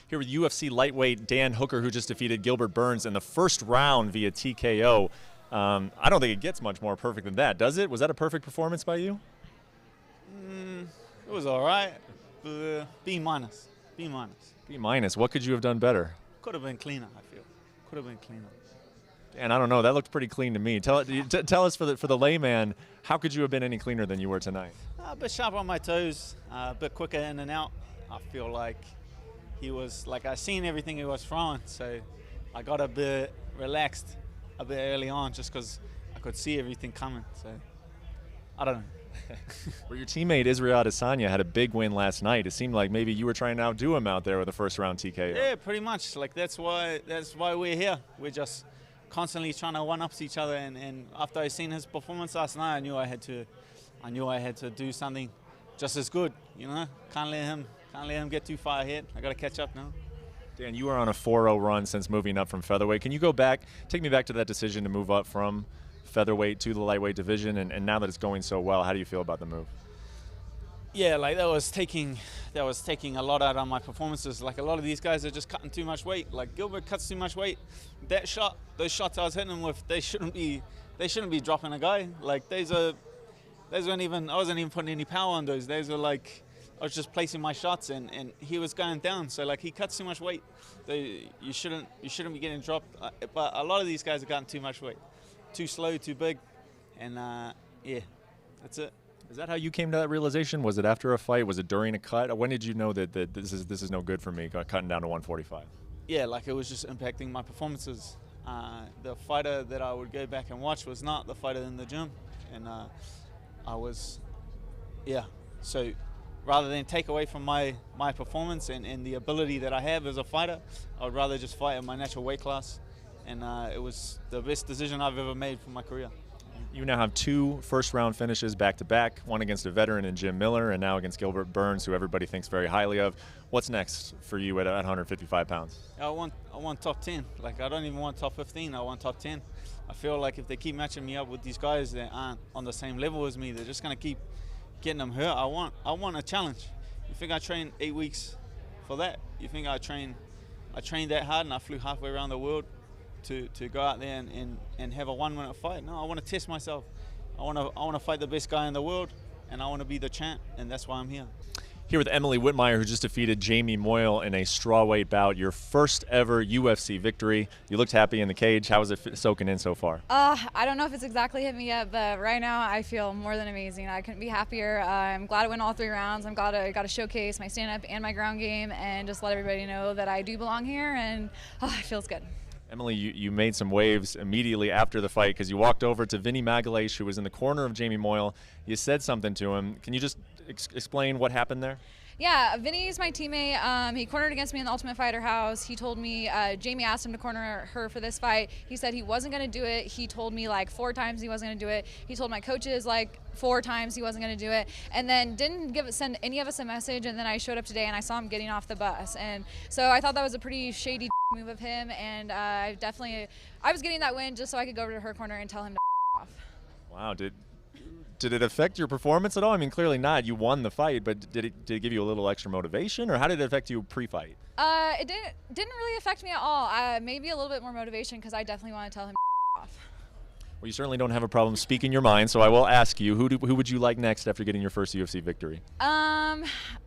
Here with UFC lightweight Dan Hooker, who just defeated Gilbert Burns in the first round via TKO. I don't think it gets much more perfect than that, does it? Was that a perfect performance by you? It was all right. B minus. B minus. B minus. What could you have done better? Could have been cleaner, I feel. Could have been cleaner. And I don't know. That looked pretty clean to me. Tell us for the layman, how could you have been any cleaner than you were tonight? A bit sharp on my toes, a bit quicker in and out. I feel like he was, like I seen everything he was throwing, so I got a bit relaxed a bit early on just because I could see everything coming. So I don't know. Well, your teammate Israel Adesanya had a big win last night. It seemed like maybe you were trying to outdo him out there with a first round TKO. Yeah, pretty much. Like that's why we're here. We're just constantly trying to one up each other. And after I seen his performance last night, I knew I had to do something just as good. You know, can't let him get too far ahead. I got to catch up now. Dan, you are on a 4-0 run since moving up from featherweight. Can you go back, take me back to that decision to move up from featherweight to the lightweight division, and now that it's going so well, how do you feel about the move? Yeah, like that was taking a lot out of my performances. Like a lot of these guys are just cutting too much weight. Like Gilbert cuts too much weight. Those shots I was hitting him with, they shouldn't be dropping a guy. Like I wasn't even putting any power on those. Those were like I was just placing my shots and he was going down. So like he cuts too much weight. You shouldn't be getting dropped. But a lot of these guys are cutting too much weight. Too slow, too big, and yeah, that's it. Is that how you came to that realization? Was it after a fight? Was it during a cut? When did you know that this is no good for me, cutting down to 145? Yeah, like it was just impacting my performances. The fighter that I would go back and watch was not the fighter in the gym, and So rather than take away from my performance and the ability that I have as a fighter, I would rather just fight in my natural weight class. And it was the best decision I've ever made for my career. You now have 2 first-round finishes back-to-back, one against a veteran in Jim Miller, and now against Gilbert Burns, who everybody thinks very highly of. What's next for you at 155 pounds? I want top 10. Like I don't even want top 15. I want top 10. I feel like if they keep matching me up with these guys that aren't on the same level as me, they're just gonna keep getting them hurt. I want a challenge. You think I trained 8 weeks for that? You think I trained that hard and I flew halfway around the world to go out there and have a 1-minute fight? No, I want to test myself. I want to fight the best guy in the world, and I want to be the champ, and that's why I'm here. Here with Emily Whitmire, who just defeated Jamie Moyle in a strawweight bout, your first ever UFC victory. You looked happy in the cage. How is it soaking in so far? I don't know if it's exactly hit me yet, but right now I feel more than amazing. I couldn't be happier. I'm glad I went all 3 rounds. I'm glad I got to showcase my stand-up and my ground game and just let everybody know that I do belong here, and it feels good. Emily, you made some waves immediately after the fight because you walked over to Vinny Magalhaes, who was in the corner of Jamie Moyle. You said something to him. Can you just explain what happened there? Yeah, Vinny's my teammate. He cornered against me in the Ultimate Fighter house. He told me, Jamie asked him to corner her for this fight. He said he wasn't going to do it. He told me like 4 times he wasn't going to do it. He told my coaches like 4 times he wasn't going to do it. And then didn't send any of us a message. And then I showed up today and I saw him getting off the bus. And so I thought that was a pretty shady move of him. And I was getting that win just so I could go over to her corner and tell him to off. Wow, did it affect your performance at all? I mean, clearly not. You won the fight, but did it give you a little extra motivation, or how did it affect you pre-fight? It didn't really affect me at all. Maybe a little bit more motivation because I definitely want to tell him off. Well, you certainly don't have a problem speaking your mind, so I will ask you, who would you like next after getting your first UFC victory?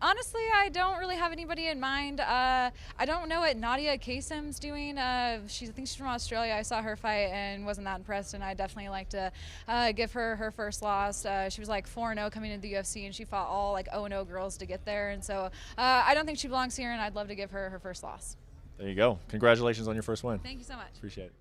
Honestly, I don't really have anybody in mind. I don't know what Nadia Kasem's doing. I think she's from Australia. I saw her fight and wasn't that impressed, and I definitely like to give her first loss. She was like 4-0 coming into the UFC, and she fought all like 0-0 girls to get there, and so I don't think she belongs here, and I'd love to give her her first loss. There you go. Congratulations on your first win. Thank you so much. Appreciate it.